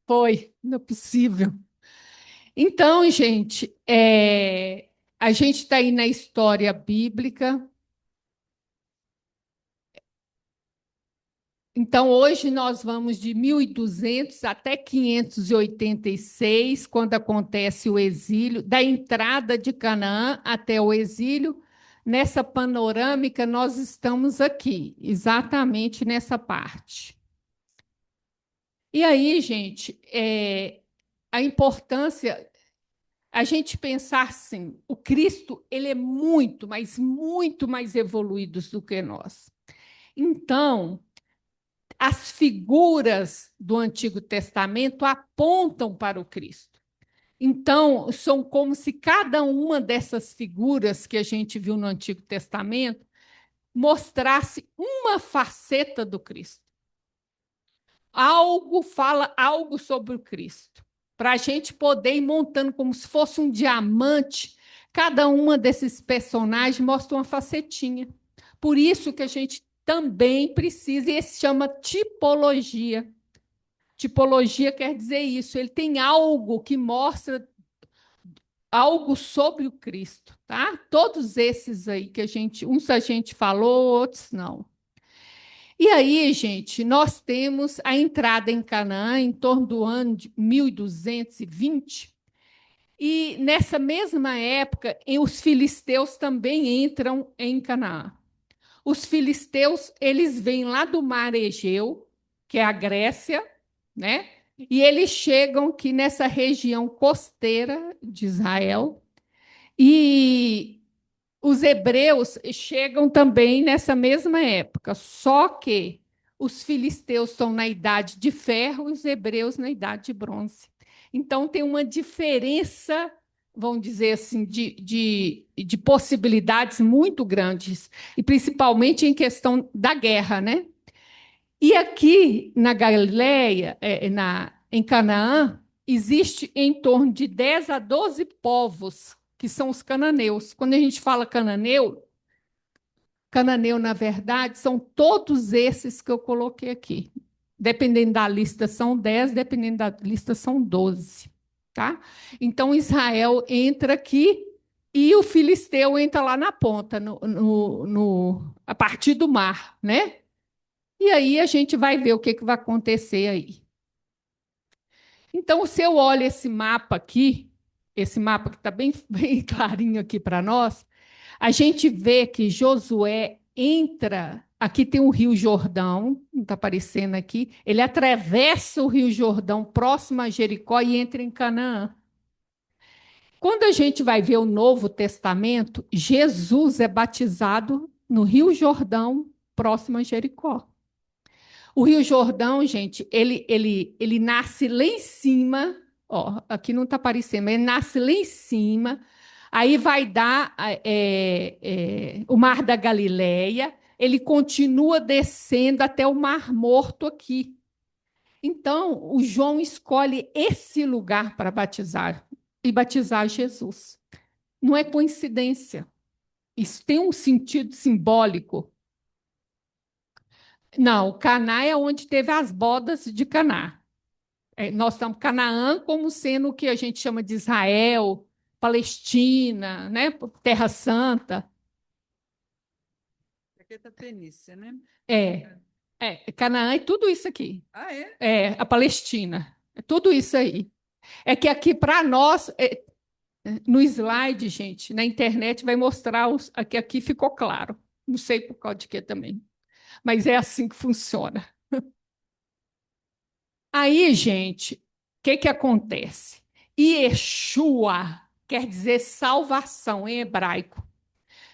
Foi, não é possível. Então, gente, a gente está aí na história bíblica. Então, hoje nós vamos de 1200 até 586, quando acontece o exílio, da entrada de Canaã até o exílio. Nessa panorâmica, nós estamos aqui, exatamente nessa parte. E aí, gente, a importância, a gente pensar assim, o Cristo, ele é muito, mas muito mais evoluído do que nós. Então, as figuras do Antigo Testamento apontam para o Cristo. Então, são como se cada uma dessas figuras que a gente viu no Antigo Testamento mostrasse uma faceta do Cristo. Algo fala algo sobre o Cristo. Para a gente poder ir montando como se fosse um diamante, cada uma desses personagens mostra uma facetinha. Por isso que a gente também precisa, e esse chama tipologia. Tipologia quer dizer isso, ele tem algo que mostra algo sobre o Cristo, tá? Todos esses aí que uns a gente falou, outros não. E aí, gente, nós temos a entrada em Canaã em torno do ano de 1220, e nessa mesma época, os filisteus também entram em Canaã. Os filisteus, eles vêm lá do mar Egeu, que é a Grécia, né? E eles chegam aqui nessa região costeira de Israel. E os hebreus chegam também nessa mesma época, só que os filisteus estão na idade de ferro e os hebreus na idade de bronze. Então tem uma diferença, vamos dizer assim, de possibilidades muito grandes, e principalmente em questão da guerra, né? E aqui na Galileia, em Canaã, existe em torno de 10 a 12 povos, que são os cananeus. Quando a gente fala cananeu, cananeu, na verdade, são todos esses que eu coloquei aqui. Dependendo da lista, são 10, dependendo da lista, são 12. Tá? Então, Israel entra aqui e o filisteu entra lá na ponta, a partir do mar, né? E aí a gente vai ver o que, que vai acontecer aí. Então, se eu olho esse mapa aqui, esse mapa que está bem, bem clarinho aqui para nós, a gente vê que Josué entra. Aqui tem o Rio Jordão, não está aparecendo aqui. Ele atravessa o Rio Jordão próximo a Jericó e entra em Canaã. Quando a gente vai ver o Novo Testamento, Jesus é batizado no Rio Jordão, próximo a Jericó. O Rio Jordão, gente, ele nasce lá em cima, ó, aqui não está aparecendo, mas ele nasce lá em cima, aí vai dar o Mar da Galileia, ele continua descendo até o Mar Morto aqui. Então, o João escolhe esse lugar para batizar e batizar Jesus. Não é coincidência. Isso tem um sentido simbólico. Não, Caná é onde teve as bodas de Caná. Nós estamos Canaã como sendo o que a gente chama de Israel, Palestina, né? Terra Santa. Aqui tá Fenícia, né? É, Canaã é tudo isso aqui. Ah, é? É a Palestina. É tudo isso aí. É que aqui para nós, no slide, gente, na internet vai mostrar aqui ficou claro. Não sei por causa de quê também, mas é assim que funciona. Aí, gente, o que que acontece? Yeshua quer dizer salvação em hebraico.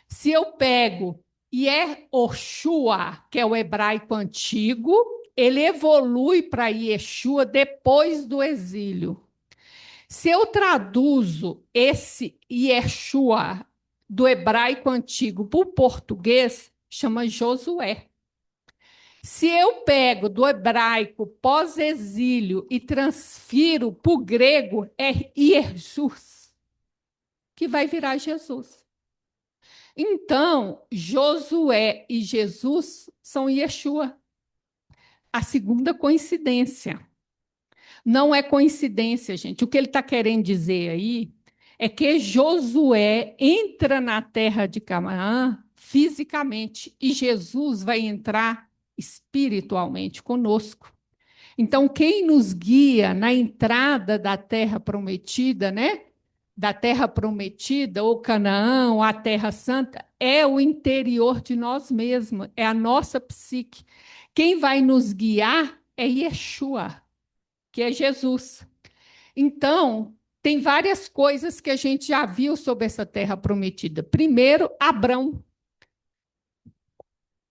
Se eu pego Yehoshua, que é o hebraico antigo, ele evolui para Yeshua depois do exílio. Se eu traduzo esse Yeshua do hebraico antigo para o português, chama Josué. Se eu pego do hebraico pós-exílio e transfiro para o grego, é Jesus, que vai virar Jesus. Então, Josué e Jesus são Yeshua. A segunda coincidência. Não é coincidência, gente. O que ele está querendo dizer aí é que Josué entra na terra de Canaã fisicamente e Jesus vai entrar espiritualmente conosco. Então, quem nos guia na entrada da terra prometida, né? Da terra prometida, ou Canaã, ou a terra santa, é o interior de nós mesmos, é a nossa psique. Quem vai nos guiar é Yeshua, que é Jesus. Então, tem várias coisas que a gente já viu sobre essa terra prometida. Primeiro, Abrão.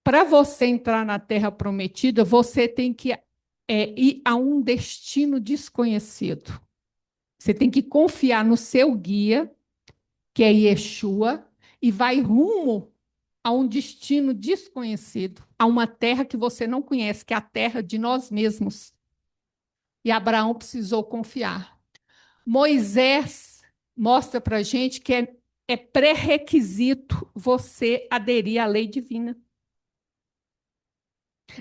Para você entrar na terra prometida, você tem que ir a um destino desconhecido. Você tem que confiar no seu guia, que é Yeshua, e vai rumo a um destino desconhecido, a uma terra que você não conhece, que é a terra de nós mesmos. E Abraão precisou confiar. Moisés mostra para a gente que é pré-requisito você aderir à lei divina.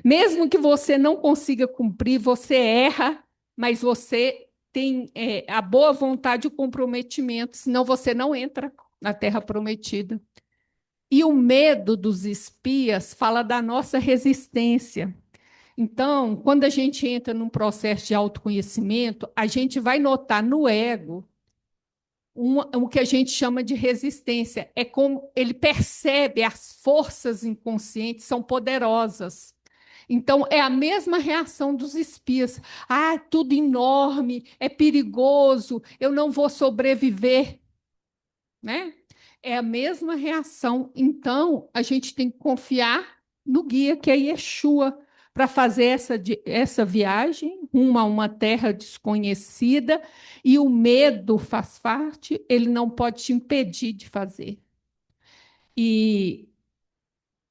Mesmo que você não consiga cumprir, você erra, mas você tem a boa vontade e o comprometimento, senão você não entra na terra prometida. E o medo dos espias fala da nossa resistência. Então, quando a gente entra num processo de autoconhecimento, a gente vai notar no ego o que a gente chama de resistência. É como ele percebe as forças inconscientes são poderosas. Então, é a mesma reação dos espias. Ah, tudo enorme, é perigoso, eu não vou sobreviver, né? É a mesma reação. Então, a gente tem que confiar no guia, que é Yeshua, para fazer essa viagem rumo a uma terra desconhecida, e o medo faz parte, ele não pode te impedir de fazer. E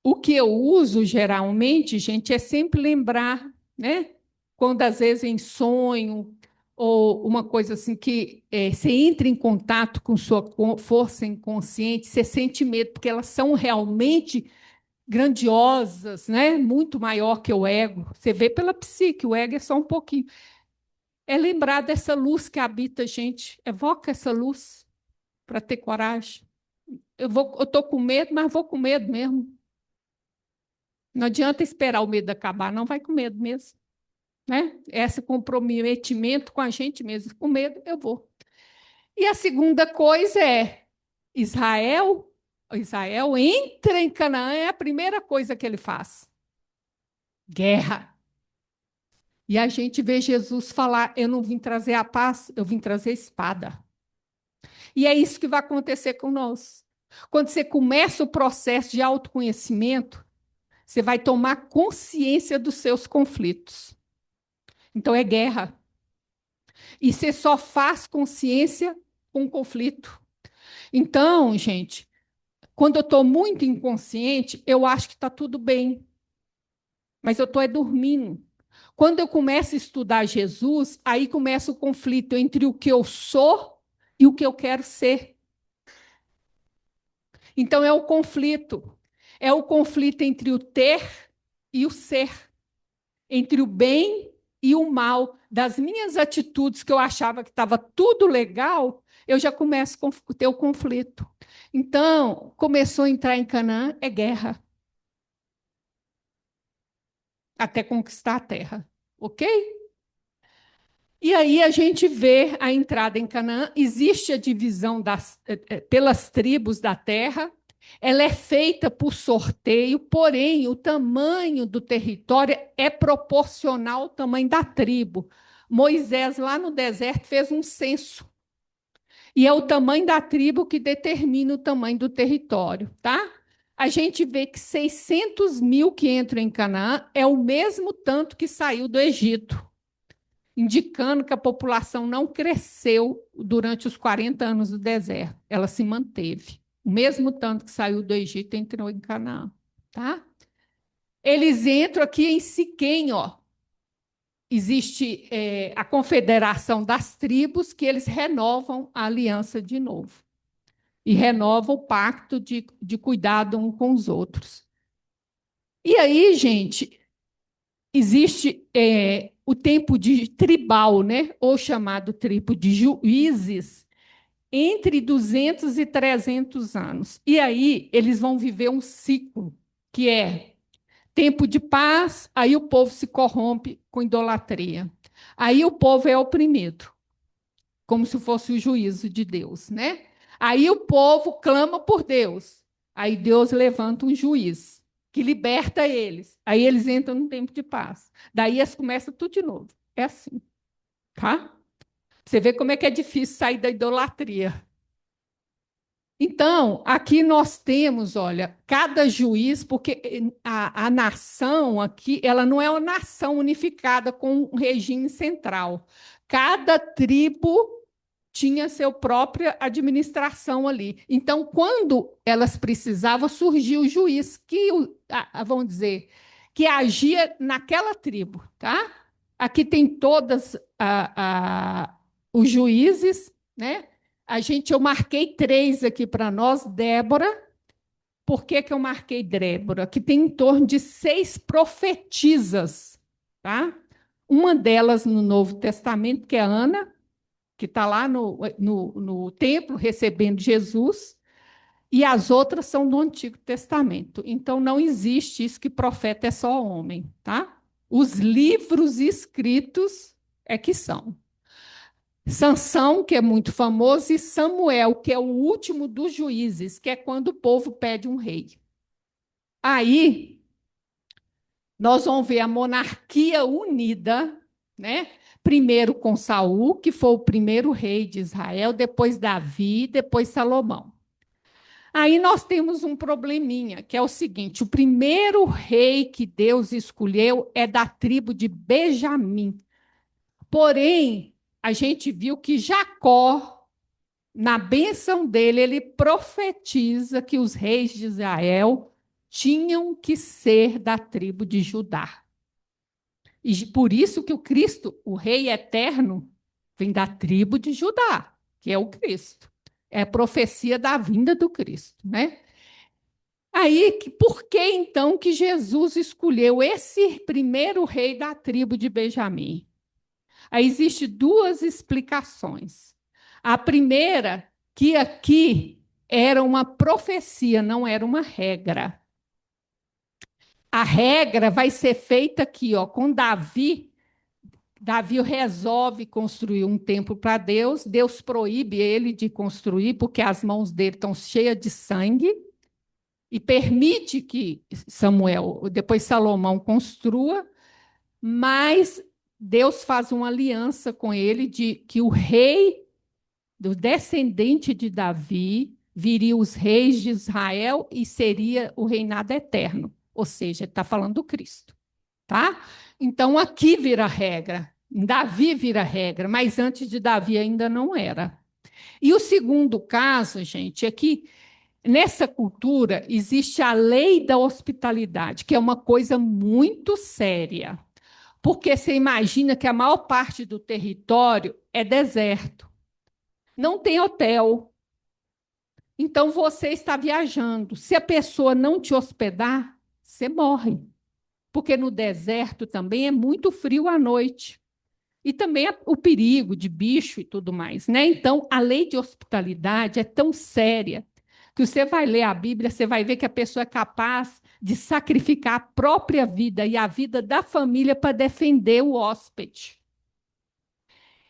o que eu uso geralmente, gente, é sempre lembrar, né? Quando às vezes em sonho ou uma coisa assim que você entra em contato com sua força inconsciente, você sente medo porque elas são realmente grandiosas, né? Muito maior que o ego. Você vê pela psique, o ego é só um pouquinho. É lembrar dessa luz que habita a gente. Evoca essa luz para ter coragem. Eu estou com medo, mas vou com medo mesmo. Não adianta esperar o medo acabar, não vai com medo mesmo, né? Esse comprometimento com a gente mesmo, com medo eu vou. E a segunda coisa é Israel, Israel entra em Canaã, é a primeira coisa que ele faz. Guerra. E a gente vê Jesus falar: eu não vim trazer a paz, eu vim trazer espada. E é isso que vai acontecer com nós. Quando você começa o processo de autoconhecimento, você vai tomar consciência dos seus conflitos. Então é guerra. E você só faz consciência com conflito. Então, gente, quando eu estou muito inconsciente, eu acho que está tudo bem, mas eu estou dormindo. Quando eu começo a estudar Jesus, aí começa o conflito entre o que eu sou e o que eu quero ser. Então é o conflito. É o conflito entre o ter e o ser, entre o bem e o mal. Das minhas atitudes que eu achava que estava tudo legal, eu já começo a ter o conflito. Então, começou a entrar em Canaã, é guerra, até conquistar a terra, ok? E aí a gente vê a entrada em Canaã, existe a divisão pelas tribos da terra, ela é feita por sorteio, porém o tamanho do território é proporcional ao tamanho da tribo. Moisés, lá no deserto, fez um censo, e é o tamanho da tribo que determina o tamanho do território, tá? A gente vê que 600 mil que entram em Canaã é o mesmo tanto que saiu do Egito, indicando que a população não cresceu durante os 40 anos do deserto, ela se manteve. O mesmo tanto que saiu do Egito entrou em Canaã, tá? Eles entram aqui em Siquém, ó. Existe a confederação das tribos que eles renovam a aliança de novo e renovam o pacto de cuidado um com os outros. E aí, gente, existe o tempo de tribal, né? Ou chamado tempo de juízes, entre 200 e 300 anos. E aí eles vão viver um ciclo, que é tempo de paz, aí o povo se corrompe com idolatria. Aí o povo é oprimido, como se fosse o juízo de Deus, né? Aí o povo clama por Deus. Aí Deus levanta um juiz que liberta eles. Aí eles entram num tempo de paz. Daí eles começam tudo de novo. É assim, tá? Você vê como é que é difícil sair da idolatria. Então, aqui nós temos, olha, cada juiz, porque a nação aqui, ela não é uma nação unificada com um regime central. Cada tribo tinha sua própria administração ali. Então, quando elas precisavam, surgiu o juiz que, vamos dizer, que agia naquela tribo, tá? Aqui tem todas os juízes, né? Eu marquei 3 aqui para nós, Débora. Por que que eu marquei Débora? Que tem em torno de 6 profetisas, tá? Uma delas no Novo Testamento, que é Ana, que está lá no templo recebendo Jesus, e as outras são do Antigo Testamento. Então, não existe isso que profeta é só homem, tá? Os livros escritos é que são. Sansão, que é muito famoso, e Samuel, que é o último dos juízes, que é quando o povo pede um rei. Aí, nós vamos ver a monarquia unida, né? Primeiro com Saul, que foi o primeiro rei de Israel, depois Davi, depois Salomão. Aí nós temos um probleminha, que é o seguinte: o primeiro rei que Deus escolheu é da tribo de Benjamim. Porém, a gente viu que Jacó, na bênção dele, ele profetiza que os reis de Israel tinham que ser da tribo de Judá. E por isso que o Cristo, o Rei eterno, vem da tribo de Judá, que é o Cristo. É a profecia da vinda do Cristo, né? Aí, por que então que Jesus escolheu esse primeiro rei da tribo de Benjamim? Aí existe 2 explicações. A primeira, que aqui era uma profecia, não era uma regra. A regra vai ser feita aqui, ó, com Davi. Davi resolve construir um templo para Deus. Deus proíbe ele de construir, porque as mãos dele estão cheias de sangue, e permite que Samuel, depois Salomão, construa, mas Deus faz uma aliança com ele de que o rei, do descendente de Davi, viria os reis de Israel e seria o reinado eterno. Ou seja, está falando do Cristo, tá? Então aqui vira regra. Em Davi vira regra, mas antes de Davi ainda não era. E o segundo caso, gente, é que nessa cultura existe a lei da hospitalidade, que é uma coisa muito séria. Porque você imagina que a maior parte do território é deserto. Não tem hotel. Então você está viajando. Se a pessoa não te hospedar, você morre. Porque no deserto também é muito frio à noite. E também o perigo de bicho e tudo mais, né? Então, a lei de hospitalidade é tão séria que você vai ler a Bíblia, você vai ver que a pessoa é capaz de sacrificar a própria vida e a vida da família para defender o hóspede.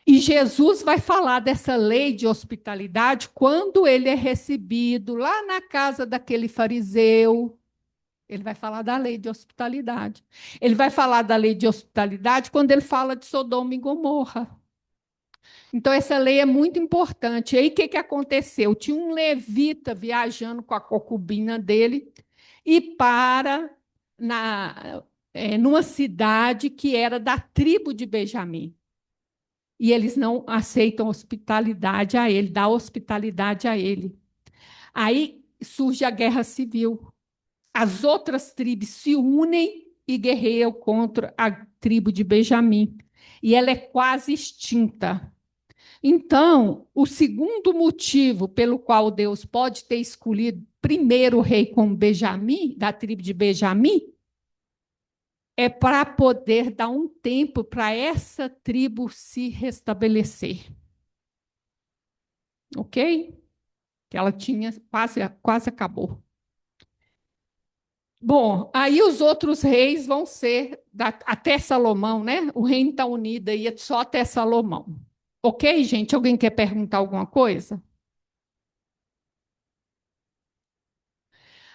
E Jesus vai falar dessa lei de hospitalidade quando ele é recebido lá na casa daquele fariseu. Ele vai falar da lei de hospitalidade. Ele vai falar da lei de hospitalidade quando ele fala de Sodoma e Gomorra. Então, essa lei é muito importante. E aí, o que, que aconteceu? Tinha um levita viajando com a concubina dele e para numa cidade que era da tribo de Benjamim. E eles não aceitam hospitalidade a ele, dá hospitalidade a ele. Aí surge a guerra civil. As outras tribos se unem e guerreiam contra a tribo de Benjamim. E ela é quase extinta. Então, o segundo motivo pelo qual Deus pode ter escolhido primeiro o rei como Benjamim, da tribo de Benjamim, é para poder dar um tempo para essa tribo se restabelecer, ok? Que ela tinha quase acabou. Bom, aí os outros reis vão ser até Salomão, né? O reino está unido aí só até Salomão. Ok, gente? Alguém quer perguntar alguma coisa?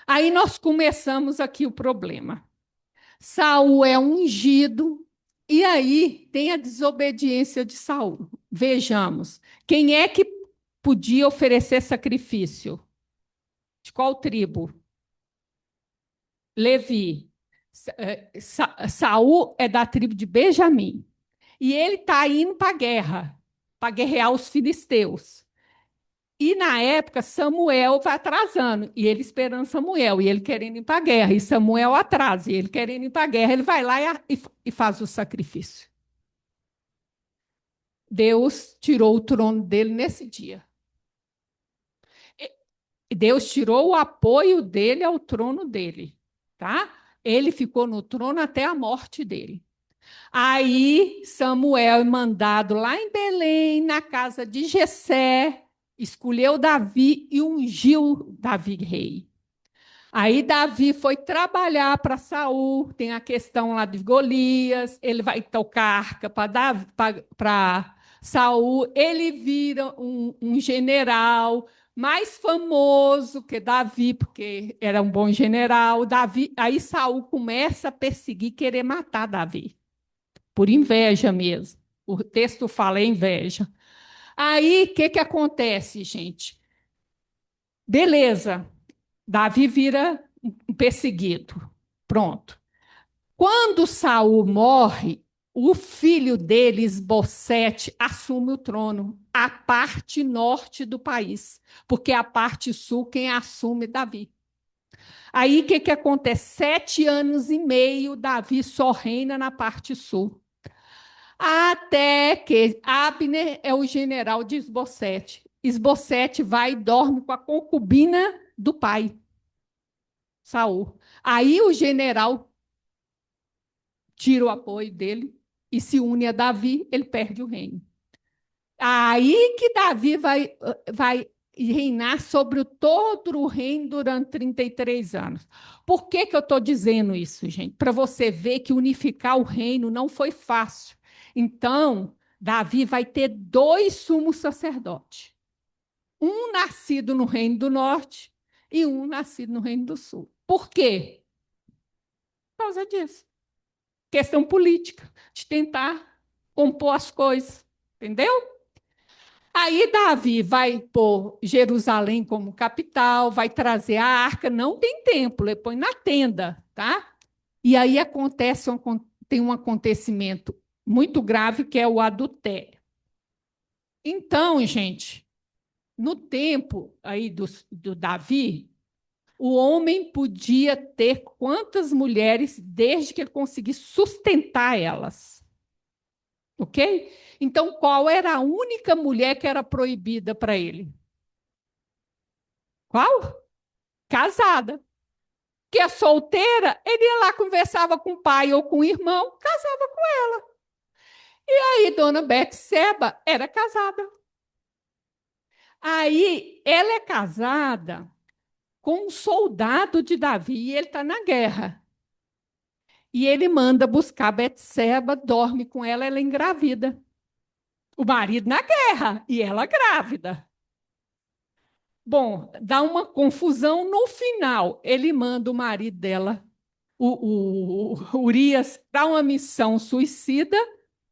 Aí nós começamos aqui o problema. Saul é ungido, e aí tem a desobediência de Saul. Vejamos, quem é que podia oferecer sacrifício? De qual tribo? Levi. Saul é da tribo de Benjamim. E ele está indo para guerrear os filisteus. E na época, Samuel vai atrasando, e ele esperando Samuel, e ele querendo ir para a guerra, e Samuel atrasa, e ele querendo ir para a guerra, ele vai lá e faz o sacrifício. Deus tirou o trono dele nesse dia. E Deus tirou o apoio dele ao trono dele, tá? Ele ficou no trono até a morte dele. Aí Samuel é mandado lá em Belém, na casa de Jessé, escolheu Davi e ungiu Davi rei. Aí Davi foi trabalhar para Saul, tem a questão lá de Golias, ele vai tocar arca para Saul, ele vira um general mais famoso que Davi, porque era um bom general. Davi, aí Saul começa a perseguir, querer matar Davi, por inveja mesmo. O texto fala em inveja. Aí o que, que acontece, gente? Beleza, Davi vira um perseguido. Pronto. Quando Saul morre, o filho dele, Esbocete, assume o trono, a parte norte do país, porque a parte sul quem assume é Davi. Aí o que, que acontece? 7 anos e meio, Davi só reina na parte sul. Até que Abner é o general de Esbocete. Esbocete vai e dorme com a concubina do pai, Saul. Aí o general tira o apoio dele e se une a Davi, ele perde o reino. Aí que Davi vai reinar sobre todo o reino durante 33 anos. Por que, que eu estou dizendo isso, gente? Para você ver que unificar o reino não foi fácil. Então, Davi vai ter dois sumos sacerdotes. Um nascido no reino do norte e um nascido no reino do sul. Por quê? Por causa disso. Questão política, de tentar compor as coisas, entendeu? Aí Davi vai pôr Jerusalém como capital, vai trazer a arca, não tem templo, ele põe na tenda, tá? E aí tem um acontecimento muito grave que é o adultério. Então, gente, no tempo aí do Davi, o homem podia ter quantas mulheres desde que ele conseguisse sustentar elas. Ok? Então, qual era a única mulher que era proibida para ele? Qual? Casada. Que a solteira, ele ia lá, conversava com o pai ou com o irmão, casava com ela. E aí, dona Betseba era casada. Aí, ela é casada com um soldado de Davi e ele está na guerra. E ele manda buscar Betseba, dorme com ela, ela engravida. O marido na guerra e ela grávida. Bom, dá uma confusão no final. Ele manda o marido dela, o Urias, para uma missão suicida.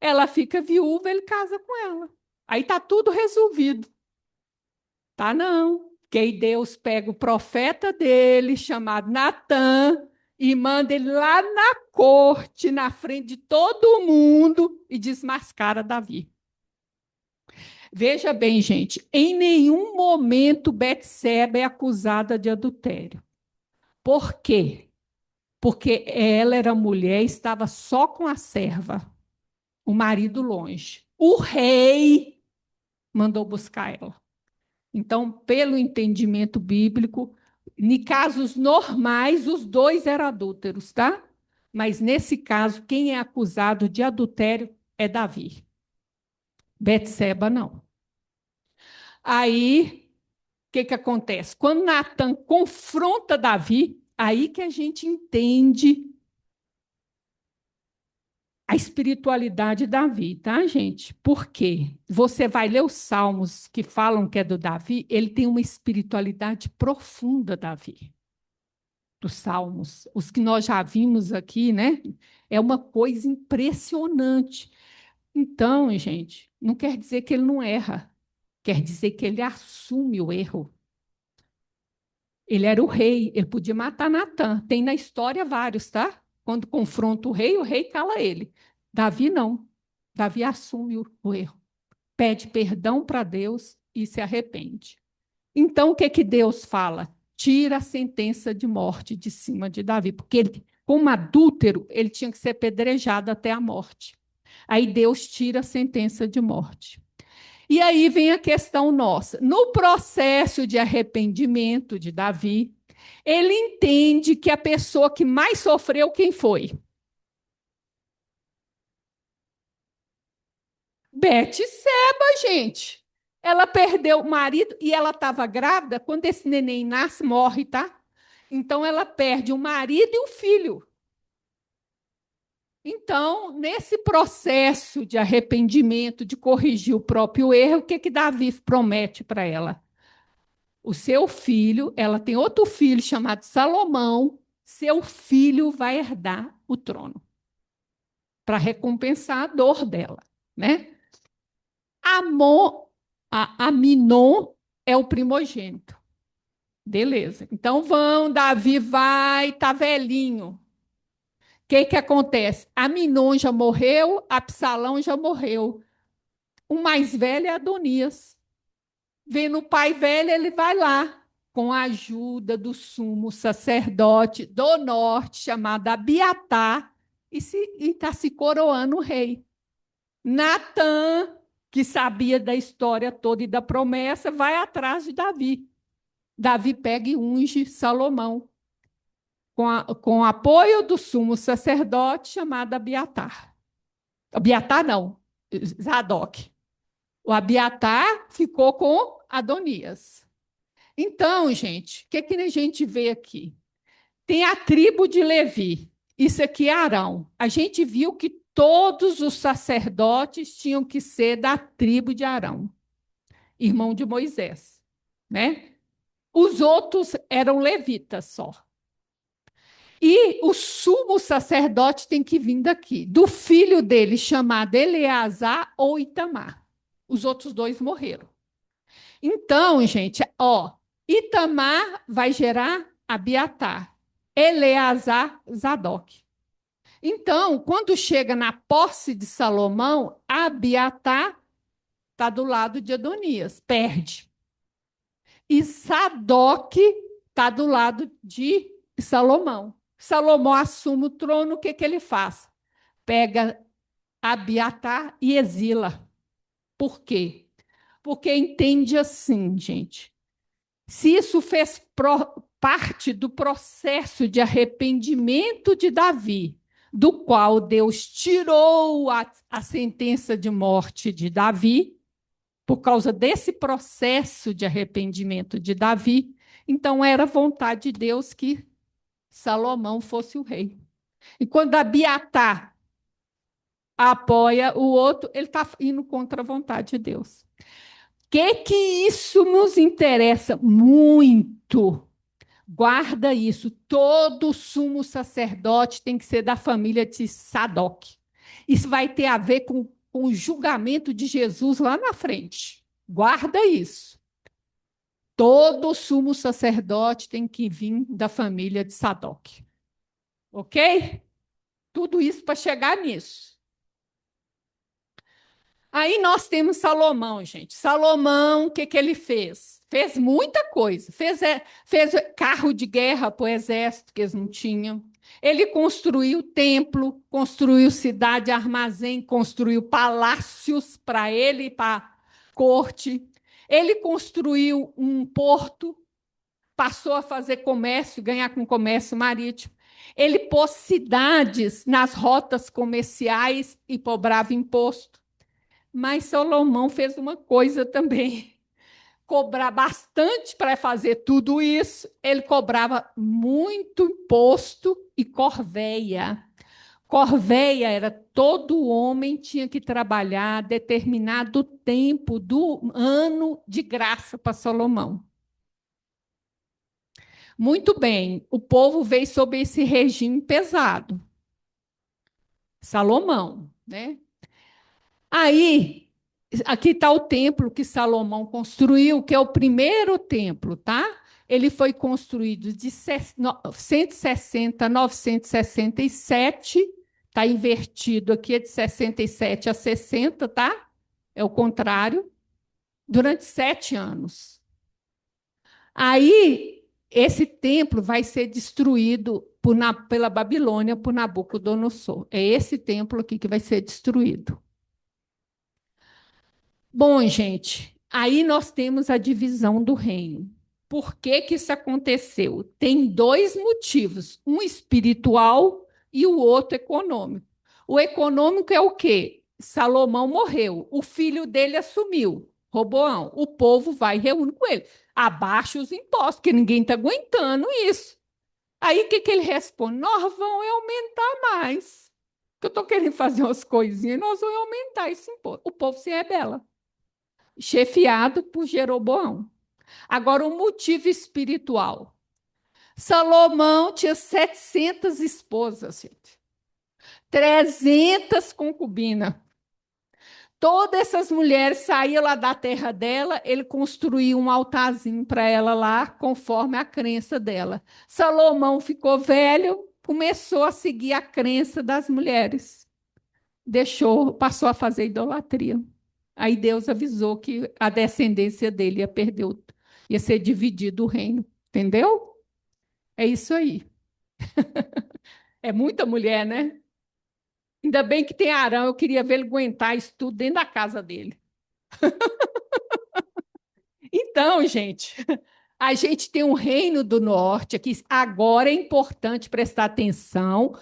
Ela fica viúva, ele casa com ela. Aí tá tudo resolvido. Tá não. Que aí Deus pega o profeta dele, chamado Natã, e manda ele lá na corte, na frente de todo mundo, e desmascara Davi. Veja bem, gente, em nenhum momento Betseba é acusada de adultério. Por quê? Porque ela era mulher e estava só com a serva, o marido longe. O rei mandou buscar ela. Então, pelo entendimento bíblico, em casos normais, os dois eram adúlteros, tá? Mas nesse caso, quem é acusado de adultério é Davi. Betseba não. Aí, o que acontece? Quando Natan confronta Davi, aí que a gente entende a espiritualidade de Davi, tá, gente? Porque você vai ler os salmos que falam que é do Davi, ele tem uma espiritualidade profunda, Davi, dos salmos. Os que nós já vimos aqui, né? É uma coisa impressionante. Então, gente, não quer dizer que ele não erra, quer dizer que ele assume o erro. Ele era o rei, ele podia matar Natã. Tem na história vários, tá? Quando confronta o rei cala ele. Davi não. Davi assume o erro, pede perdão para Deus e se arrepende. Então, o que que Deus fala? Tira a sentença de morte de cima de Davi, porque ele, como adúltero, ele tinha que ser apedrejado até a morte. Aí Deus tira a sentença de morte. E aí vem a questão nossa. No processo de arrependimento de Davi, ele entende que a pessoa que mais sofreu, quem foi? Betseba, gente. Ela perdeu o marido e ela estava grávida. Quando esse neném nasce, morre, tá? Então ela perde o marido e o filho. Então, nesse processo de arrependimento, de corrigir o próprio erro, o que que Davi promete para ela? O seu filho, ela tem outro filho chamado Salomão, seu filho vai herdar o trono para recompensar a dor dela, né? Amon, Aminon é o primogênito. Beleza. Então vão, Davi vai, tá velhinho. O que que acontece? Aminon já morreu, Absalão já morreu. O mais velho é Adonias. Vendo o pai velho, ele vai lá, com a ajuda do sumo sacerdote do norte, chamado Abiatar, e está se coroando o rei. Natã, que sabia da história toda e da promessa, vai atrás de Davi. Davi pega e unge Salomão, com o apoio do sumo sacerdote chamado Abiatar. Abiatar não, Zadok. O Abiatar ficou com Adonias. Então, gente, o que, que a gente vê aqui? Tem a tribo de Levi. Isso aqui é Arão. A gente viu que todos os sacerdotes tinham que ser da tribo de Arão, irmão de Moisés, né? Os outros eram levitas só. E o sumo sacerdote tem que vir daqui, do filho dele chamado Eleazar ou Itamar. Os outros dois morreram. Então, gente, ó, Itamar vai gerar Abiatar, Eleazar, Zadok. Então, quando chega na posse de Salomão, Abiatar está do lado de Adonias, perde. E Zadok está do lado de Salomão. Salomão assume o trono, o que, que ele faz? Pega Abiatar e exila. Por quê? Porque entende assim, gente. Se isso fez parte do processo de arrependimento de Davi, do qual Deus tirou a sentença de morte de Davi, por causa desse processo de arrependimento de Davi, então era vontade de Deus que Salomão fosse o rei. E quando Abiatar apoia o outro, ele está indo contra a vontade de Deus. Que isso nos interessa muito? Guarda isso. Todo sumo sacerdote tem que ser da família de Sadoc. Isso vai ter a ver com o julgamento de Jesus lá na frente. Guarda isso. Todo sumo sacerdote tem que vir da família de Sadoc. Ok? Tudo isso para chegar nisso. Aí nós temos Salomão, gente. Salomão, o que, que ele fez? Fez muita coisa. Fez carro de guerra para o exército, que eles não tinham. Ele construiu templo, construiu cidade armazém, construiu palácios para ele e para a corte. Ele construiu um porto, passou a fazer comércio, ganhar com comércio marítimo. Ele pôs cidades nas rotas comerciais e cobrava imposto. Mas Salomão fez uma coisa também. Cobrar bastante para fazer tudo isso, ele cobrava muito imposto e corveia. Corveia era todo homem tinha que trabalhar determinado tempo do ano de graça para Salomão. Muito bem, o povo veio sob esse regime pesado. Salomão, né? Aí, aqui está o templo que Salomão construiu, que é o primeiro templo, tá? Ele foi construído de 160 a 967, está invertido aqui, é de 67 a 60, tá? É o contrário, durante 7 anos. Aí, esse templo vai ser destruído pela Babilônia, por Nabucodonosor. É esse templo aqui que vai ser destruído. Bom, gente, aí nós temos a divisão do reino. Por que que isso aconteceu? Tem dois motivos, um espiritual e o outro econômico. O econômico é o quê? Salomão morreu, o filho dele assumiu, Roboão. O povo vai e reúne com ele. Abaixa os impostos, porque ninguém está aguentando isso. Aí o que, que ele responde? Nós vamos aumentar mais. Eu estou querendo fazer umas coisinhas, nós vamos aumentar esse imposto. O povo se rebela, chefiado por Jeroboão. Agora, o motivo espiritual. Salomão tinha 700 esposas, gente. 300 concubinas. Todas essas mulheres saíam lá da terra dela, ele construiu um altarzinho para ela lá, conforme a crença dela. Salomão ficou velho, começou a seguir a crença das mulheres. Passou a fazer idolatria. Aí Deus avisou que a descendência dele ia perder, ia ser dividido o reino. Entendeu? É isso aí. É muita mulher, né? Ainda bem que tem Arão, eu queria ver ele aguentar isso tudo dentro da casa dele. Então, gente, a gente tem um reino do norte aqui. Agora é importante prestar atenção,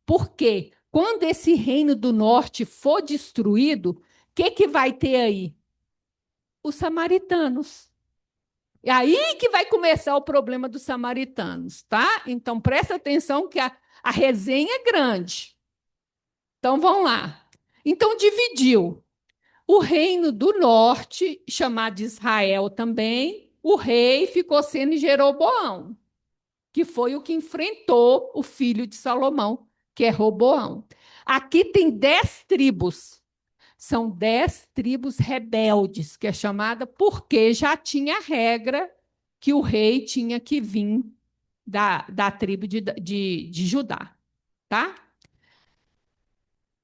porque quando esse reino do norte for destruído, o que, que vai ter aí? Os samaritanos. É aí que vai começar o problema dos samaritanos, tá? Então, presta atenção que a resenha é grande. Então, vamos lá. Então, dividiu. O reino do norte, chamado de Israel também, o rei ficou sendo Jeroboão, que foi o que enfrentou o filho de Salomão, que é Roboão. Aqui tem 10 tribos. São 10 tribos rebeldes, que é chamada porque já tinha a regra que o rei tinha que vir da tribo de Judá, tá?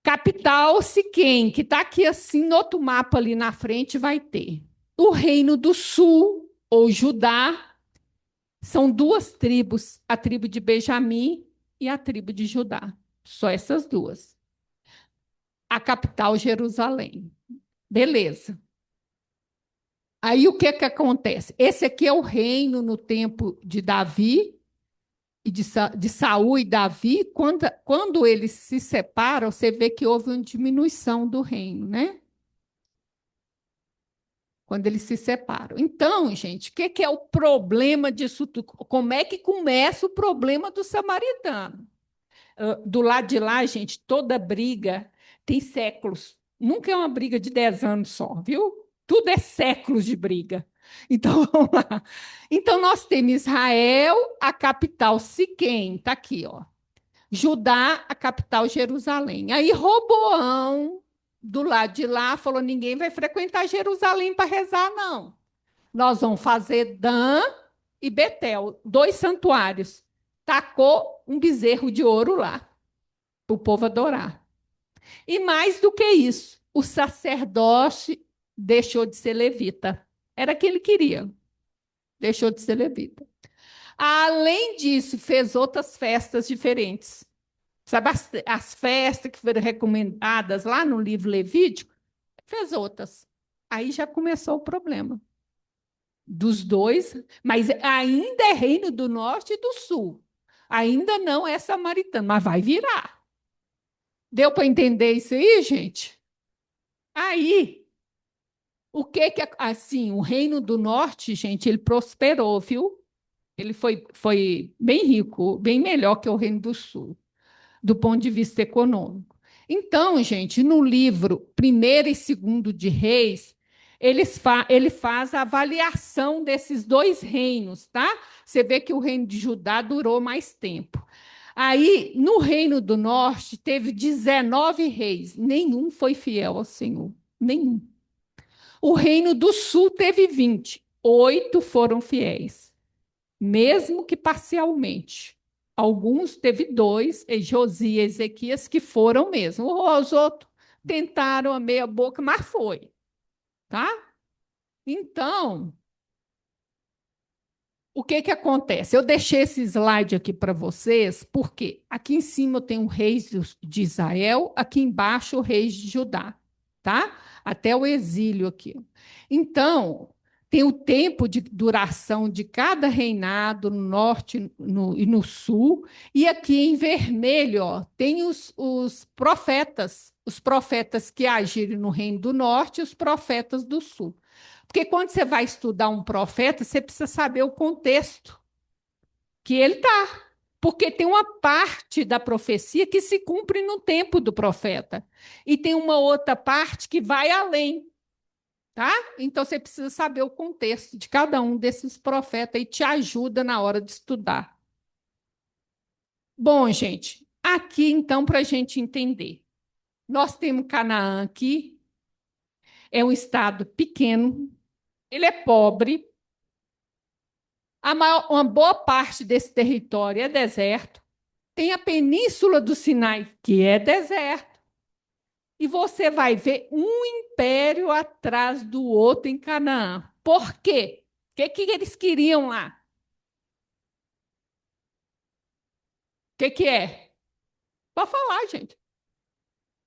Capital Siquém, que está aqui assim no outro mapa ali na frente, vai ter. O Reino do Sul, ou Judá, são duas tribos, a tribo de Benjamim e a tribo de Judá. Só essas duas. A capital, Jerusalém. Beleza. Aí o que que acontece? Esse aqui é o reino no tempo de Davi, e de Saul e Davi. Quando eles se separam, você vê que houve uma diminuição do reino, né? Quando eles se separam. Então, gente, o que, que é o problema disso tudo? Como é que começa o problema do samaritano? Do lado de lá, gente, toda briga tem séculos. Nunca é uma briga de 10 anos só, viu? Tudo é séculos de briga. Então, vamos lá. Então, nós temos Israel, a capital Siquém, está aqui, ó. Judá, a capital Jerusalém. Aí Roboão, do lado de lá, falou: ninguém vai frequentar Jerusalém para rezar, não. Nós vamos fazer Dan e Betel, dois santuários. Tacou um bezerro de ouro lá, para o povo adorar. E mais do que isso, o sacerdote deixou de ser levita. Era o que ele queria. Deixou de ser levita. Além disso, fez outras festas diferentes. Sabe as festas que foram recomendadas lá no livro Levítico? Fez outras. Aí já começou o problema dos dois, mas ainda é reino do norte e do sul. Ainda não é samaritano, mas vai virar. Deu para entender isso aí, gente? Aí, o que que assim, o Reino do Norte, gente, ele prosperou, viu? Ele foi bem rico, bem melhor que o Reino do Sul, do ponto de vista econômico. Então, gente, no livro Primeiro e Segundo de Reis, ele faz a avaliação desses dois reinos, tá? Você vê que o reino de Judá durou mais tempo. Aí, no Reino do Norte, teve 19 reis, nenhum foi fiel ao Senhor, nenhum. O Reino do Sul teve 20, 8 foram fiéis, mesmo que parcialmente. Alguns teve dois, Josias e Ezequias, que foram mesmo. Os outros tentaram a meia boca, mas foi, tá? Então, o que que acontece? Eu deixei esse slide aqui para vocês, porque aqui em cima eu tenho o rei de Israel, aqui embaixo o rei de Judá, tá? Até o exílio aqui. Então, tem o tempo de duração de cada reinado no norte e no sul, e aqui em vermelho, ó, tem os profetas que agiram no reino do norte e os profetas do sul. Porque quando você vai estudar um profeta, você precisa saber o contexto que ele está. Porque tem uma parte da profecia que se cumpre no tempo do profeta. E tem uma outra parte que vai além, tá? Então você precisa saber o contexto de cada um desses profetas e te ajuda na hora de estudar. Bom, gente, aqui então para a gente entender. Nós temos Canaã aqui, é um estado pequeno, ele é pobre. Uma boa parte desse território é deserto. Tem a Península do Sinai, que é deserto. E você vai ver um império atrás do outro em Canaã. Por quê? O que eles queriam lá? O que é? Pode falar, gente.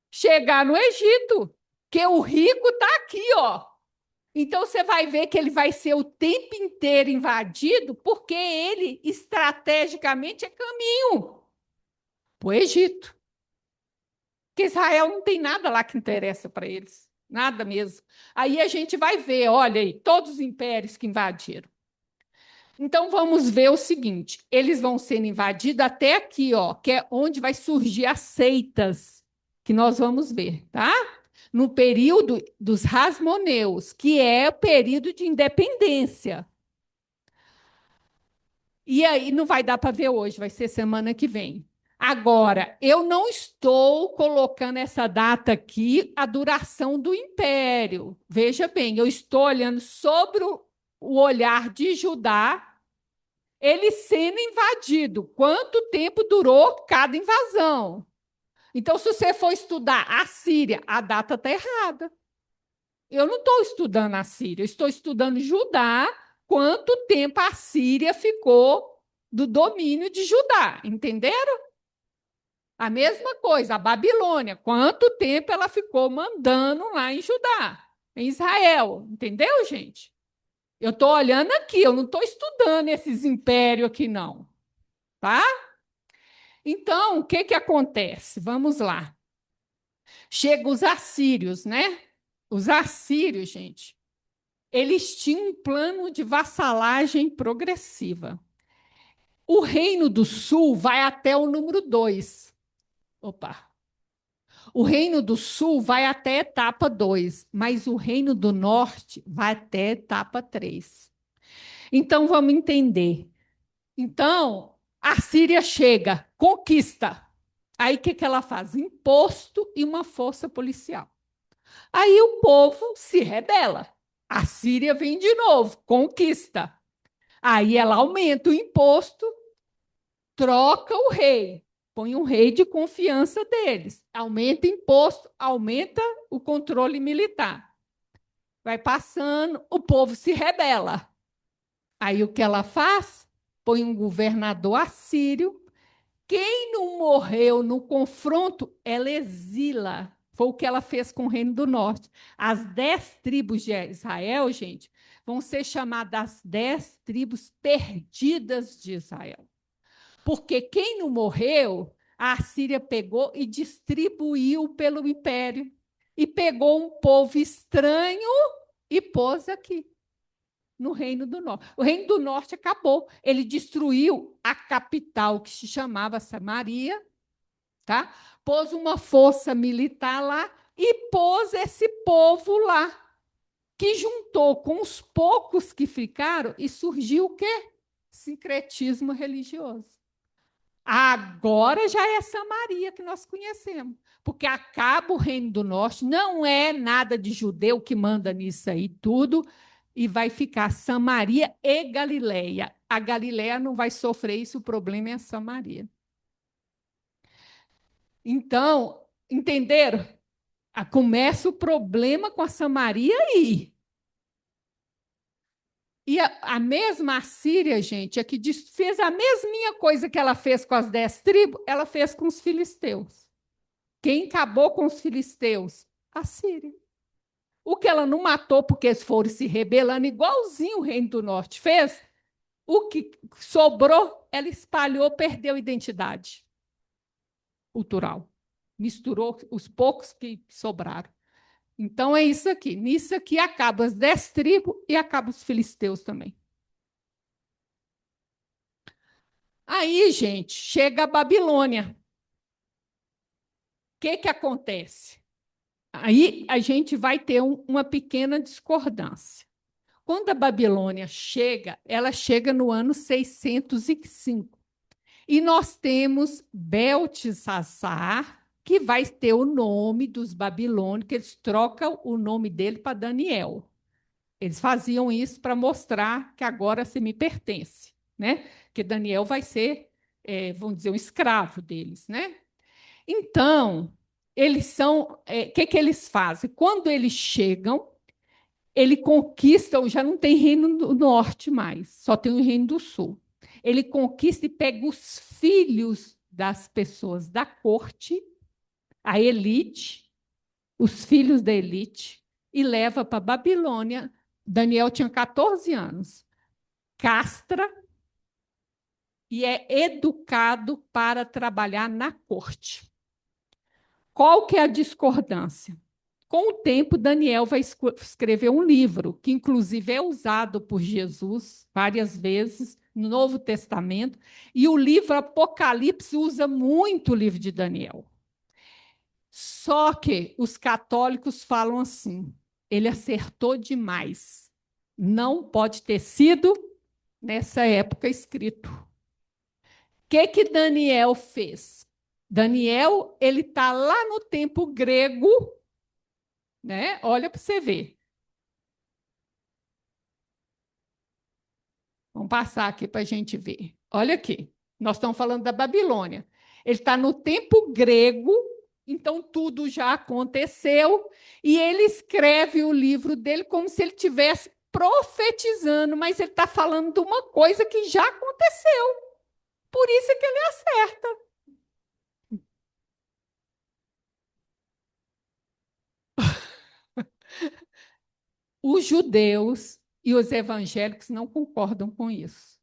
Chegar no Egito, que o rico está aqui, ó. Então você vai ver que ele vai ser o tempo inteiro invadido, porque ele estrategicamente é caminho para o Egito. Porque Israel não tem nada lá que interessa para eles, nada mesmo. Aí a gente vai ver, olha aí, todos os impérios que invadiram. Então vamos ver o seguinte: eles vão sendo invadidos até aqui, ó, que é onde vai surgir as seitas, que nós vamos ver, tá? No período dos Hasmoneus, que é o período de independência. E aí não vai dar para ver hoje, vai ser semana que vem. Agora, eu não estou colocando essa data aqui, a duração do império. Veja bem, eu estou olhando sobre o olhar de Judá, ele sendo invadido. Quanto tempo durou cada invasão? Então, se você for estudar a Síria, a data está errada. Eu não estou estudando a Síria, eu estou estudando Judá, quanto tempo a Síria ficou do domínio de Judá, entenderam? A mesma coisa, a Babilônia, quanto tempo ela ficou mandando lá em Judá, em Israel, entendeu, gente? Eu estou olhando aqui, eu não estou estudando esses impérios aqui, não, tá? Então, o que que acontece? Vamos lá. Chega os assírios, né? Os assírios, gente, eles tinham um plano de vassalagem progressiva. O Reino do Sul vai até o número 2. Opa. O Reino do Sul vai até a etapa 2, mas o Reino do Norte vai até a etapa 3. Então, vamos entender. Então, a Síria chega, conquista. Aí, o que que ela faz? Imposto e uma força policial. Aí, o povo se rebela. A Síria vem de novo, conquista. Aí, ela aumenta o imposto, troca o rei, põe um rei de confiança deles, aumenta imposto, aumenta o controle militar. Vai passando, o povo se rebela. Aí o que ela faz? Põe um governador assírio. Quem não morreu no confronto, ela exila. Foi o que ela fez com o Reino do Norte. As 10 tribos de Israel, gente, vão ser chamadas as 10 tribos perdidas de Israel. Porque quem não morreu, a Assíria pegou e distribuiu pelo império. E pegou um povo estranho e pôs aqui, no Reino do Norte. O Reino do Norte acabou. Ele destruiu a capital, que se chamava Samaria, tá? Pôs uma força militar lá e pôs esse povo lá, que juntou com os poucos que ficaram e surgiu o quê? Sincretismo religioso. Agora já é Samaria que nós conhecemos, porque acaba o Reino do Norte, não é nada de judeu que manda nisso aí tudo, e vai ficar Samaria e Galileia. A Galileia não vai sofrer isso, o problema é a Samaria. Então, entenderam? Começa o problema com a Samaria aí. E a mesma Assíria, gente, é que fez a mesminha coisa que ela fez com as 10 tribos, ela fez com os filisteus. Quem acabou com os filisteus? A Síria. O que ela não matou porque eles foram se rebelando, igualzinho o Reino do Norte fez, o que sobrou, ela espalhou, perdeu identidade cultural. Misturou os poucos que sobraram. Então é isso aqui. Nisso aqui acaba as 10 tribos e acaba os filisteus também. Aí, gente, chega a Babilônia. O que acontece? Aí a gente vai ter uma pequena discordância. Quando a Babilônia chega, ela chega no ano 605. E nós temos Belteshazzar, que vai ter o nome dos babilônicos, eles trocam o nome dele para Daniel. Eles faziam isso para mostrar que agora você me pertence, né? Que Daniel vai ser, vamos dizer, um escravo deles, né? Então, eles são, que eles fazem? Quando eles chegam, ele conquista, já não tem reino do norte mais, só tem o reino do sul. Ele conquista e pega os filhos das pessoas da corte, a elite, os filhos da elite, e leva para Babilônia. Daniel tinha 14 anos, castra e é educado para trabalhar na corte. Qual que é a discordância? Com o tempo, Daniel vai escrever um livro, que inclusive é usado por Jesus várias vezes no Novo Testamento, e o livro Apocalipse usa muito o livro de Daniel. Só que os católicos falam assim: ele acertou demais. Não pode ter sido nessa época escrito. O que Daniel fez? Daniel, ele está lá no tempo grego, né? Olha para você ver. Vamos passar aqui para a gente ver. Olha aqui. Nós estamos falando da Babilônia. Ele está no tempo grego, então tudo já aconteceu, e ele escreve o livro dele como se ele estivesse profetizando, mas ele está falando de uma coisa que já aconteceu. Por isso é que ele acerta. Os judeus e os evangélicos não concordam com isso.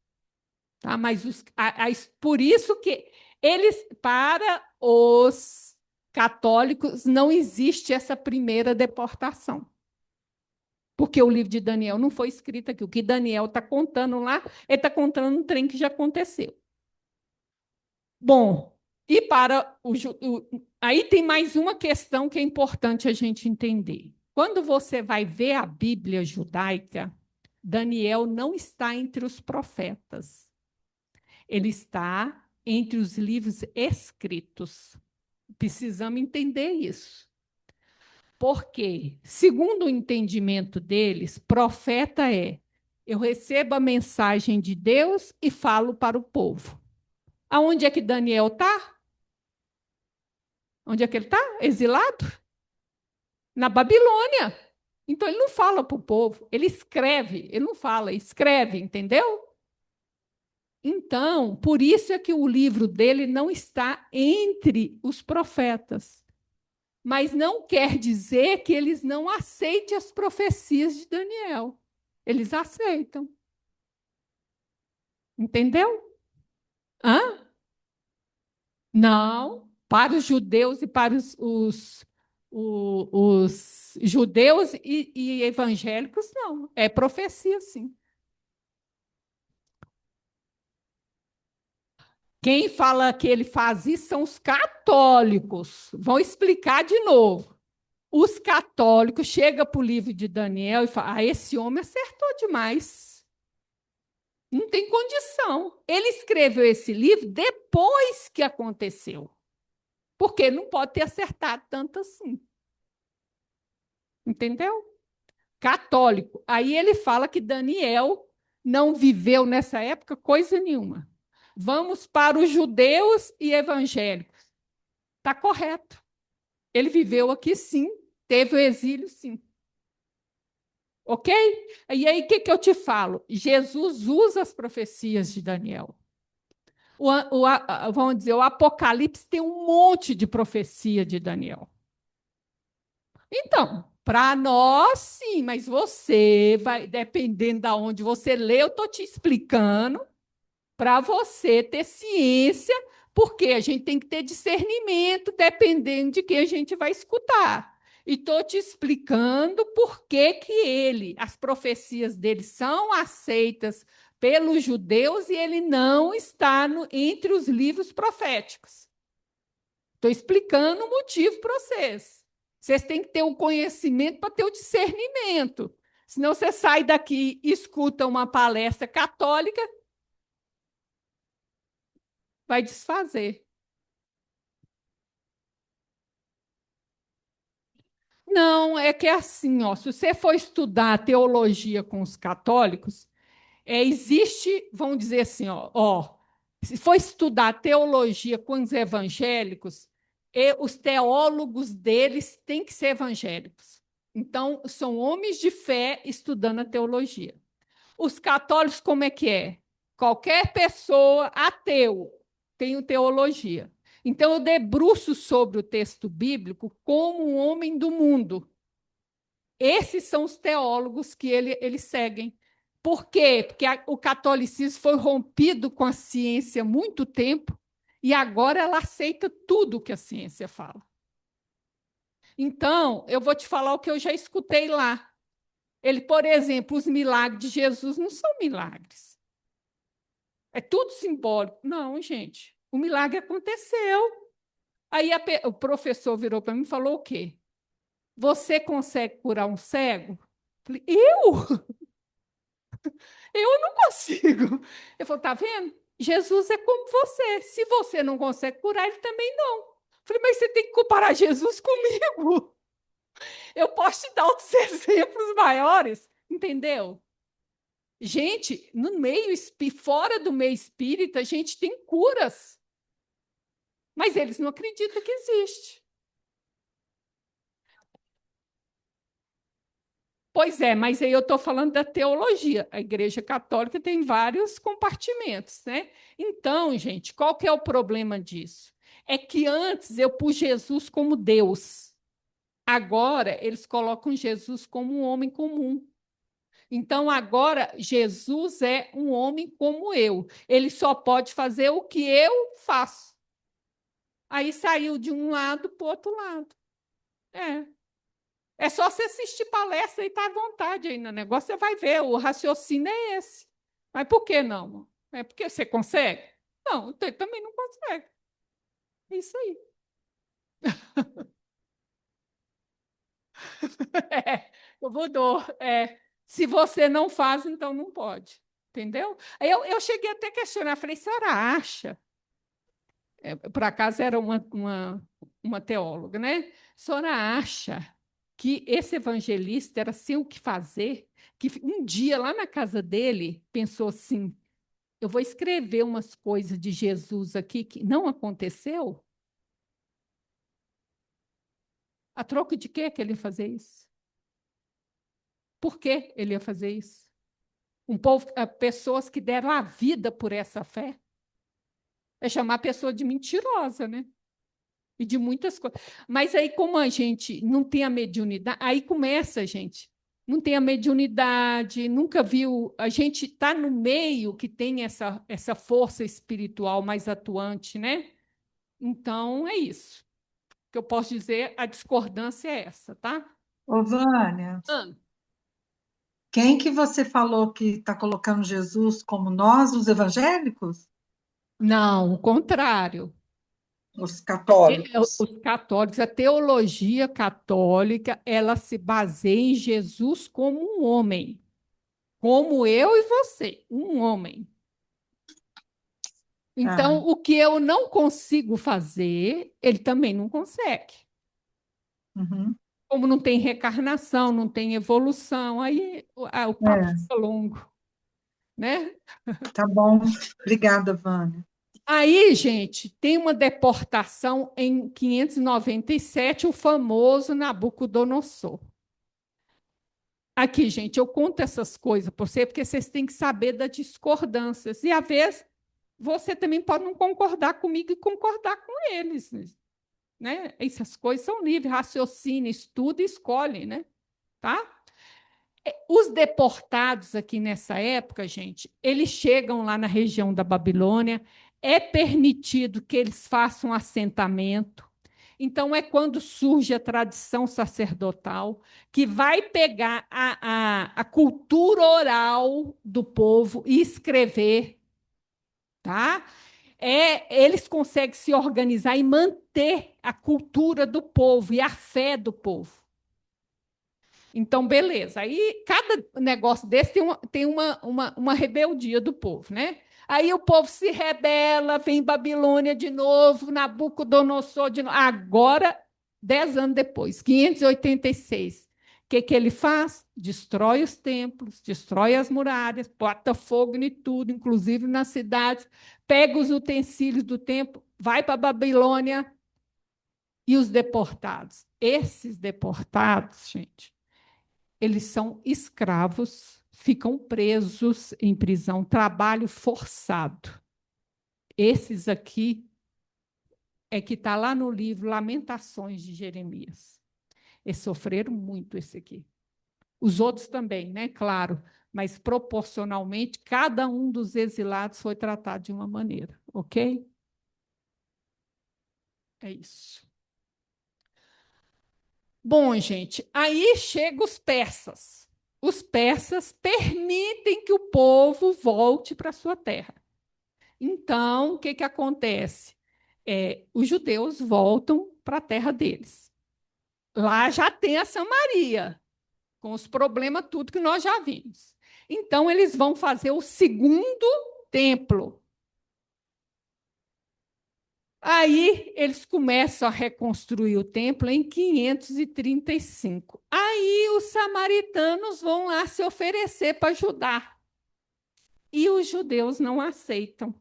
Tá? Mas por isso que eles, para os católicos, não existe essa primeira deportação. Porque o livro de Daniel não foi escrito aqui. O que Daniel está contando lá, ele está contando um trem que já aconteceu. Bom, e para aí tem mais uma questão que é importante a gente entender. Quando você vai ver a Bíblia judaica, Daniel não está entre os profetas. Ele está entre os livros escritos. Precisamos entender isso. Porque, segundo o entendimento deles, profeta é: eu recebo a mensagem de Deus e falo para o povo. Aonde é que Daniel está? Onde é que ele está? Exilado? Na Babilônia. Então ele não fala para o povo, ele escreve, ele não fala, escreve, entendeu? Então, por isso é que o livro dele não está entre os profetas. Mas não quer dizer que eles não aceitem as profecias de Daniel. Eles aceitam. Entendeu? Hã? Não, para os judeus e para os judeus e evangélicos, não. É profecia, sim. Quem fala que ele faz isso são os católicos. Vão explicar de novo. Os católicos chegam para o livro de Daniel e falam: ah, esse homem acertou demais. Não tem condição. Ele escreveu esse livro depois que aconteceu. Porque não pode ter acertado tanto assim. Entendeu? Católico. Aí ele fala que Daniel não viveu nessa época coisa nenhuma. Vamos para os judeus e evangélicos. Está correto. Ele viveu aqui, sim. Teve o exílio, sim. Ok? E aí, o que, que eu te falo? Jesus usa as profecias de Daniel. Vamos dizer, o Apocalipse tem um monte de profecia de Daniel. Então, para nós, sim, mas você vai, dependendo de onde você lê, eu estou te explicando para você ter ciência, porque a gente tem que ter discernimento dependendo de quem a gente vai escutar. E estou te explicando por que que as profecias dele são aceitas pelos judeus e ele não está entre os livros proféticos. Estou explicando o motivo para vocês. Vocês têm que ter o conhecimento para ter o discernimento. Senão você sai daqui, escuta uma palestra católica, vai desfazer. Não, é que é assim, ó, se você for estudar teologia com os católicos, existe, vamos dizer assim, se for estudar teologia com os evangélicos, os teólogos deles têm que ser evangélicos. Então, são homens de fé estudando a teologia. Os católicos, como é que é? Qualquer pessoa ateu tem teologia. Então, eu debruço sobre o texto bíblico como um homem do mundo. Esses são os teólogos que eles seguem. Por quê? Porque o catolicismo foi rompido com a ciência há muito tempo e agora ela aceita tudo que a ciência fala. Então, eu vou te falar o que eu já escutei lá. Ele, por exemplo, os milagres de Jesus não são milagres. É tudo simbólico. Não, gente. O milagre aconteceu. Aí o professor virou para mim e falou o quê? Você consegue curar um cego? Falei, eu? Eu não consigo. Ele falou, tá vendo? Jesus é como você. Se você não consegue curar, ele também não. Falei, mas você tem que comparar Jesus comigo. Eu posso te dar outros exemplos maiores, entendeu? Gente, no meio, fora do meio espírita, a gente tem curas, mas eles não acreditam que existe. Pois é, mas aí eu estou falando da teologia. A Igreja Católica tem vários compartimentos, né? Então, gente, qual que é o problema disso? É que antes eu pus Jesus como Deus. Agora eles colocam Jesus como um homem comum. Então, agora Jesus é um homem como eu. Ele só pode fazer o que eu faço. Aí saiu de um lado para o outro lado. É. É só você assistir palestra e estar à vontade aí no negócio, você vai ver, o raciocínio é esse. Mas por que não? É porque você consegue? Não, você também não consegue. É isso aí. É, eu vou dar. Se você não faz, então não pode. Entendeu? Aí eu cheguei até a questionar, falei, a senhora acha? Por acaso era uma teóloga, né? A senhora acha que esse evangelista era sem o que fazer? Que um dia lá na casa dele pensou assim: eu vou escrever umas coisas de Jesus aqui que não aconteceu? A troco de quê que ele ia fazer isso? Por que ele ia fazer isso? Um povo, pessoas que deram a vida por essa fé. É chamar a pessoa de mentirosa, né? E de muitas coisas. Mas aí, como a gente não tem a mediunidade, aí começa, gente. Não tem a mediunidade, nunca viu. A gente está no meio que tem essa força espiritual mais atuante, né? Então, é isso. O que eu posso dizer, a discordância é essa, tá? Ô, Vânia, Ah, quem que você falou que está colocando Jesus como nós, os evangélicos? não, o contrário. Os católicos. Os católicos, a teologia católica, ela se baseia em Jesus como um homem, como eu e você, um homem. Então, Ah, o que eu não consigo fazer, ele também não consegue. uhum. Como não tem reencarnação, não tem evolução, aí o papo É, fica longo, né? tá bom. Obrigada, Vânia. Aí, gente, tem uma deportação em 597, o famoso Nabucodonosor. Aqui, gente, eu conto essas coisas para você, porque vocês têm que saber das discordâncias. E, às vezes, você também pode não concordar comigo e concordar com eles, né? Essas coisas são livres, raciocina, estuda e escolhe, né? Tá? Os deportados aqui nessa época, gente, eles chegam lá na região da Babilônia, é permitido que eles façam assentamento. Então, é quando surge a tradição sacerdotal, que vai pegar a cultura oral do povo e escrever, tá? Eles conseguem se organizar e manter a cultura do povo e a fé do povo. Então, beleza. Aí, cada negócio desse tem uma rebeldia do povo, né? Aí o povo se rebela, vem Babilônia de novo, Nabucodonosor de novo. Agora, 10 anos depois, 586. O que ele faz? Destrói os templos, destrói as muralhas, bota fogo em tudo, inclusive nas cidades, pega os utensílios do templo, vai para a Babilônia e os deportados. Esses deportados, gente, eles são escravos, ficam presos em prisão, trabalho forçado. Esses aqui é que está lá no livro Lamentações de Jeremias. Eles sofreram muito esse aqui. Os outros também, né? Claro, mas proporcionalmente, cada um dos exilados foi tratado de uma maneira, ok? É isso. Bom, gente, aí chegam os persas. Os persas permitem que o povo volte para sua terra. Então, o que, que acontece? Os judeus voltam para a terra deles. Lá já tem a Samaria, com os problemas, tudo que nós já vimos. Então, eles vão fazer o segundo templo. Aí, eles começam a reconstruir o templo em 535. Aí, os samaritanos vão lá se oferecer para ajudar. E os judeus não aceitam.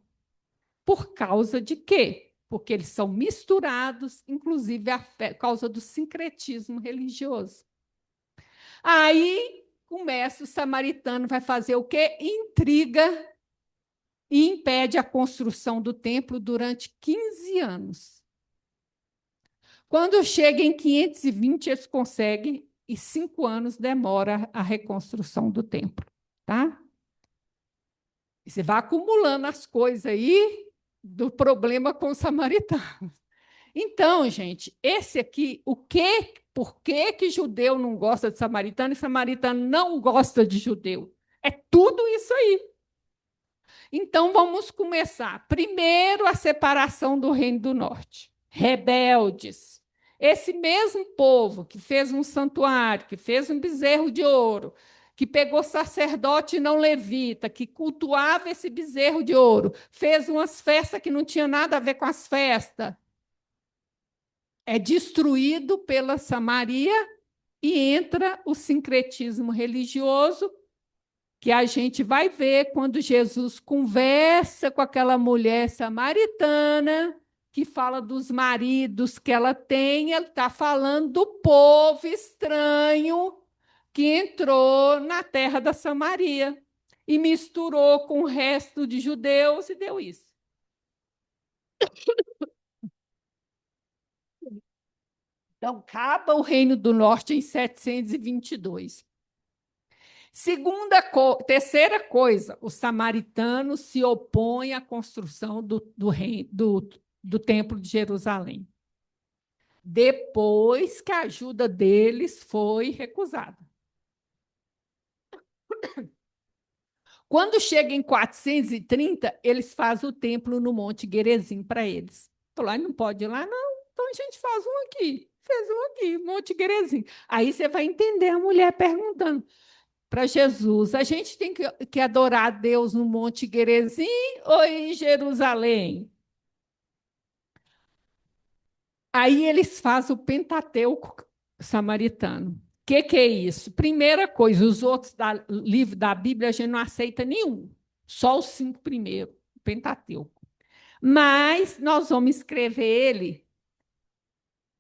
Por causa de quê? Porque eles são misturados, inclusive por causa do sincretismo religioso. Aí começa o samaritano, vai fazer o quê? Intriga e impede a construção do templo durante 15 anos. Quando chega em 520, eles conseguem, e 5 anos demora a reconstrução do templo. Tá? E você vai acumulando as coisas aí do problema com os samaritanos. Então, gente, esse aqui, por que judeu não gosta de samaritano e samaritano não gosta de judeu? É tudo isso aí. Então, vamos começar. Primeiro, a separação do Reino do Norte. Rebeldes. Esse mesmo povo que fez um santuário, que fez um bezerro de ouro, que pegou sacerdote não levita, que cultuava esse bezerro de ouro, fez umas festas que não tinha nada a ver com as festas, é destruído pela Samaria e entra o sincretismo religioso, que a gente vai ver quando Jesus conversa com aquela mulher samaritana, que fala dos maridos que ela tem, ele está falando do povo estranho que entrou na terra da Samaria e misturou com o resto de judeus e deu isso. Então, acaba o Reino do Norte em 722. Terceira coisa, os samaritanos se opõem à construção do do Templo de Jerusalém, depois que a ajuda deles foi recusada. Quando chega em 430, eles fazem o templo no Monte Gerizim para eles. Falou, não pode ir lá, não. Então a gente faz um aqui. Fez um aqui, Monte Gerizim. Aí você vai entender a mulher perguntando para Jesus: a gente tem que adorar a Deus no Monte Gerizim ou em Jerusalém? Aí eles fazem o Pentateuco samaritano. O que é isso? Primeira coisa, os outros livros da Bíblia a gente não aceita nenhum, só os 5 primeiros, o Pentateuco. Mas nós vamos escrever ele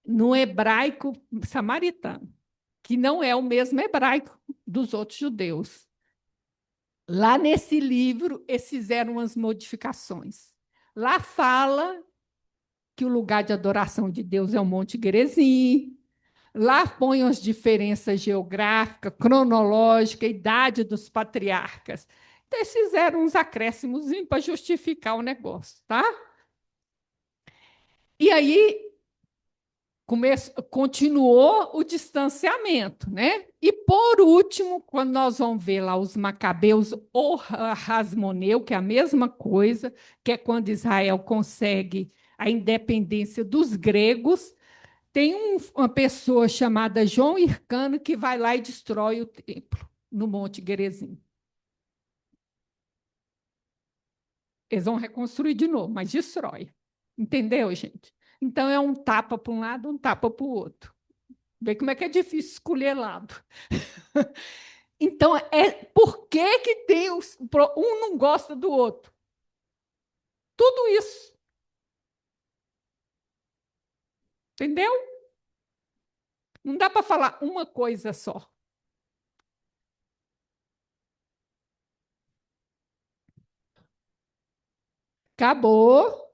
no hebraico samaritano, que não é o mesmo hebraico dos outros judeus. Lá nesse livro, eles fizeram umas modificações. Lá fala que o lugar de adoração de Deus é o Monte Gerizim. Lá põe as diferenças geográficas, cronológica, idade dos patriarcas. Então, eles fizeram uns acréscimos para justificar o negócio, tá? E aí continuou o distanciamento, né? E por último, quando nós vamos ver lá os macabeus ou Rasmoneu, que é a mesma coisa, que é quando Israel consegue a independência dos gregos, tem uma pessoa chamada João Hircano que vai lá e destrói o templo no Monte Gerizim. Eles vão reconstruir de novo, mas destrói. Entendeu, gente? Então é um tapa para um lado, um tapa para o outro. Vê como é que é difícil escolher lado. Então, por que, que tem um não gosta do outro? Tudo isso. Entendeu? Não dá para falar uma coisa só. Acabou.